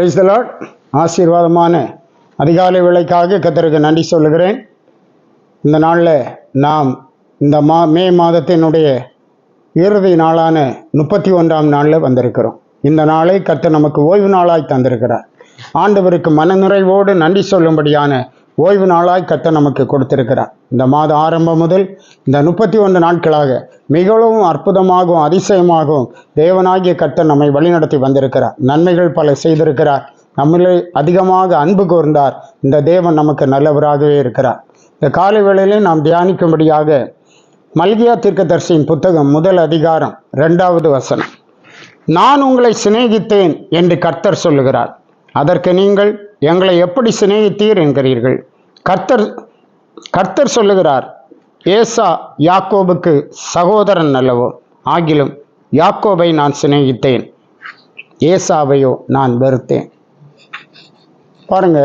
Praise the Lord. ஆசீர்வாதமான அதிகாலை வேளைக்காக கர்த்தருக்கு நன்றி சொல்லுகிறேன். இந்த நாளில் நாம் இந்த மே மாதத்தினுடைய இறுதி நாளான 31ஆம் நாளில் வந்திருக்கிறோம். இந்த நாளை கர்த்தர் நமக்கு ஓய்வு நாளாய் தந்திருக்கிறார். ஆண்டவருக்கு மனநிறைவோடு நன்றி சொல்லும்படியான ஓய்வு நாளாய் கர்த்தர் நமக்கு கொடுத்திருக்கிறார். இந்த மாத ஆரம்பம் முதல் இந்த 31 நாட்களாக மிகவும் அற்புதமாகவும் அதிசயமாகவும் தேவனாகிய கர்த்தர் நம்மை வழிநடத்தி வந்திருக்கிறார். நன்மைகள் பல செய்திருக்கிறார். நம்மளே அதிகமாக அன்பு கூர்ந்தார். இந்த தேவன் நமக்கு நல்லவராகவே இருக்கிறார். இந்த காலை வேளையிலே நாம் தியானிக்கும்படியாக மல்கியா தீர்க்கதரிசியின் புத்தகம் 1 அதிகாரம் 2வது வசனம். நான் உங்களை சிநேகித்தேன் என்று கர்த்தர் சொல்லுகிறார். அதற்கு நீங்கள் எங்களை எப்படி சிநேகித்தீர் என்கிறீர்கள். கர்த்தர் சொல்லுகிறார், ஏசா யாக்கோபுக்கு சகோதரன் அல்லவோ, ஆகிலும் யாக்கோபை நான் சிநேகித்தேன், ஏசாவையோ நான் வெறுத்தேன். பாருங்க,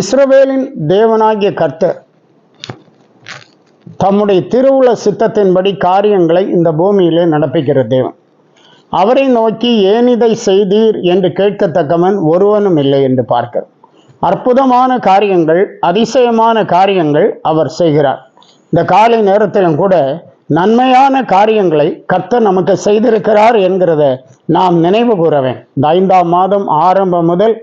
இஸ்ரவேலின் தேவனாகிய கர்த்தர் தம்முடைய திருவுள சித்தத்தின்படி காரியங்களை இந்த பூமியிலே நடப்பிக்கிற தேவன். அவரை நோக்கி ஏன் இதை செய்தீர் என்று கேட்கத்தக்கவன் ஒருவனும் இல்லை என்று பார்க்கிறோம். அற்புதமான காரியங்கள், அதிசயமான காரியங்கள் அவர் செய்கிறார். இந்த காலை நேரத்திலும் கூட நன்மையான காரியங்களை கர்த்தர் நமக்கு செய்திருக்கிறார் என்கிறத நாம் நினைவு கூறவேன். இந்த 5ஆம் மாதம் ஆரம்பம் முதல்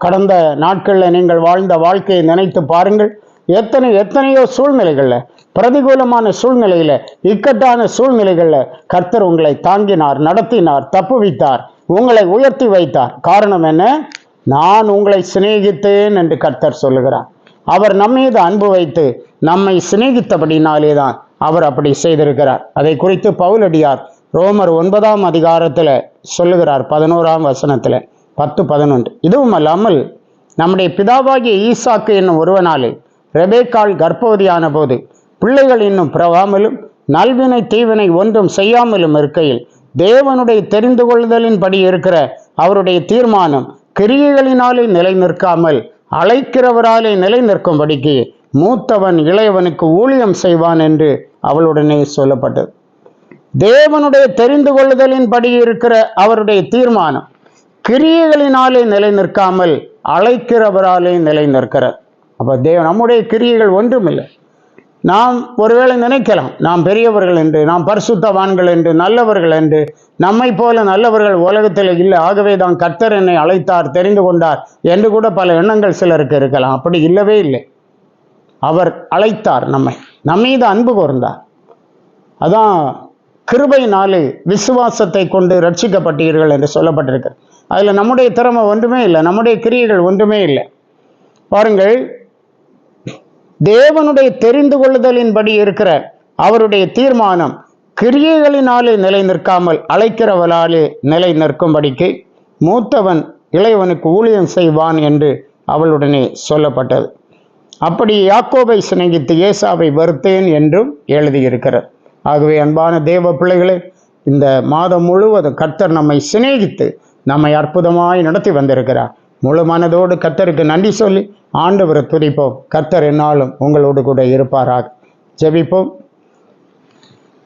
கடந்த நாட்களில் நீங்கள் வாழ்ந்த வாழ்க்கையை நினைத்து பாருங்கள். எத்தனையோ சூழ்நிலைகளில், பிரதிகூலமான சூழ்நிலையில், இக்கட்டான சூழ்நிலைகளில் கர்த்தர் உங்களை தாங்கினார், நடத்தினார், தப்புவித்தார், உங்களை உயர்த்தி வைத்தார். காரணம் என்ன? நான் உங்களை சிநேகித்தேன் என்று கர்த்தர் சொல்லுகிறார். அவர் நம்மீது அன்பு வைத்து நம்மை சிநேகித்தபடினாலே தான் அவர் அப்படி செய்திருக்கிறார். அதை குறித்து பவுலடியார் ரோமர் 9ஆம் அதிகாரத்தில் சொல்லுகிறார், 11ஆம் வசனத்தில் 10-11. இதுவும் அல்லாமல் நம்முடைய பிதாவாகிய ஈசாக்கு என்னும் ஒருவனாலே ரெபேக்காள் கர்ப்பவதியான போது பிள்ளைகள் இன்னும் பிறவாமலும் நல்வினை தீவினை ஒன்றும் செய்யாமலும் இருக்கையில் தேவனுடைய தெரிந்து கொள்ளுதலின்படி இருக்கிற அவருடைய தீர்மானம் கிரியைகளினாலே நிலை நிற்காமல் அழைக்கிறவராலே நிலை நிற்கும்படிக்கு மூத்தவன் இளையவனுக்கு ஊழியம் செய்வான் என்று அவளுடனே சொல்லப்பட்டது. தேவனுடைய தெரிந்து கொள்ளுதலின்படி இருக்கிற அவருடைய தீர்மானம் கிரியைகளினாலே நிலை நிற்காமல் அழைக்கிறவராலே நிலை நிற்கிறார். அப்போ நம்முடைய கிரியைகள் ஒன்றுமில்லை. நாம் ஒருவேளை நினைக்கலாம், நாம் பெரியவர்கள் என்று, நாம் பரிசுத்தவான்கள் என்று, நல்லவர்கள் என்று. நம்மை போல நல்லவர்கள் உலகத்தில் இல்லை, ஆகவே தான் கர்த்தர் என்னை அழைத்தார், தெரிந்து கொண்டார் என்று கூட பல எண்ணங்கள் சிலருக்கு இருக்கலாம். அப்படி இல்லவே இல்லை. அவர் அழைத்தார், நம்மீது அன்பு கூர்ந்தார். அதான் கிருபையினாலே விசுவாசத்தை கொண்டு ரட்சிக்கப்பட்டீர்கள் என்று சொல்லப்பட்டிருக்கு. அதில் நம்முடைய திறமை ஒன்றுமே இல்லை, நம்முடைய கிரியைகள் ஒன்றுமே இல்லை. பாருங்கள், தேவனுடைய தெரிந்து கொள்ளுதலின்படி இருக்கிற அவருடைய தீர்மானம் கிரியைகளினாலே நிலை நிற்காமல் அழைக்கிறவளாலே நிலை நிற்கும்படிக்கு மூத்தவன் இளையவனுக்கு ஊழியம் செய்வான் என்று அவளுடனே சொல்லப்பட்டது. அப்படி யாக்கோபை சிநேகித்து ஏசாவை வெறுத்தேன் என்றும் எழுதியிருக்கிறார். ஆகவே அன்பான தேவ பிள்ளைகளே, இந்த மாதம் முழுவதும் கர்த்தர் நம்மை சிநேகித்து நம்மை அற்புதமாய் நடத்தி வந்திருக்கிறார். முழு மனதோடு கர்த்தருக்கு நன்றி சொல்லி ஆண்டவரை துதிப்போம். கர்த்தர் என்னாலும் உங்களோடு கூட இருப்பாராக. ஜெபிப்போம்.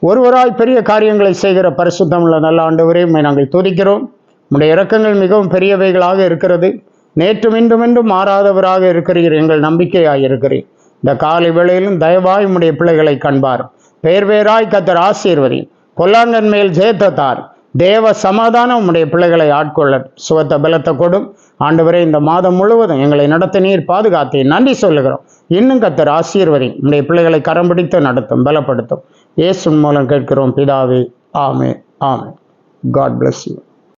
ஒருவராய் பெரிய காரியங்களை செய்கிற பரிசுத்தமுள்ள நல்ல ஆண்டவரே, நாங்கள் துதிக்கிறோம். உம்முடைய இரக்கங்கள் மிகவும் பெரியவைகளாக இருக்கிறது. நேற்றும் இன்றும் மாறாதவராக இருக்கிறீர், எங்கள் நம்பிக்கையாய் இருக்கிறீர். இந்த காலை வேளையிலும் தயவாய் உம்முடைய பிள்ளைகளை காண்பார். பேர் பேராய் கர்த்தர் ஆசீர்வதி. பொல்லாங்கன் மேல் ஜெயத்தார். தேவ சமாதானம் உம்முடைய பிள்ளைகளை ஆட்கொள்ள சுகத்த பலத்தை கொடும். ஆண்டவரே, இந்த மாதம் முழுவதும் எங்களை நடத்த நீர் பாதுகாத்தீர், நன்றி சொல்லுகிறோம். இன்னும் கர்த்தர் ஆசீர்வதி. உம்முடைய பிள்ளைகளை கரம் பிடித்து நடத்தும், பலப்படுத்தும். இயேசு மூலம் கேட்கிறோம் பிதாவே, ஆமென், ஆமென். God bless you.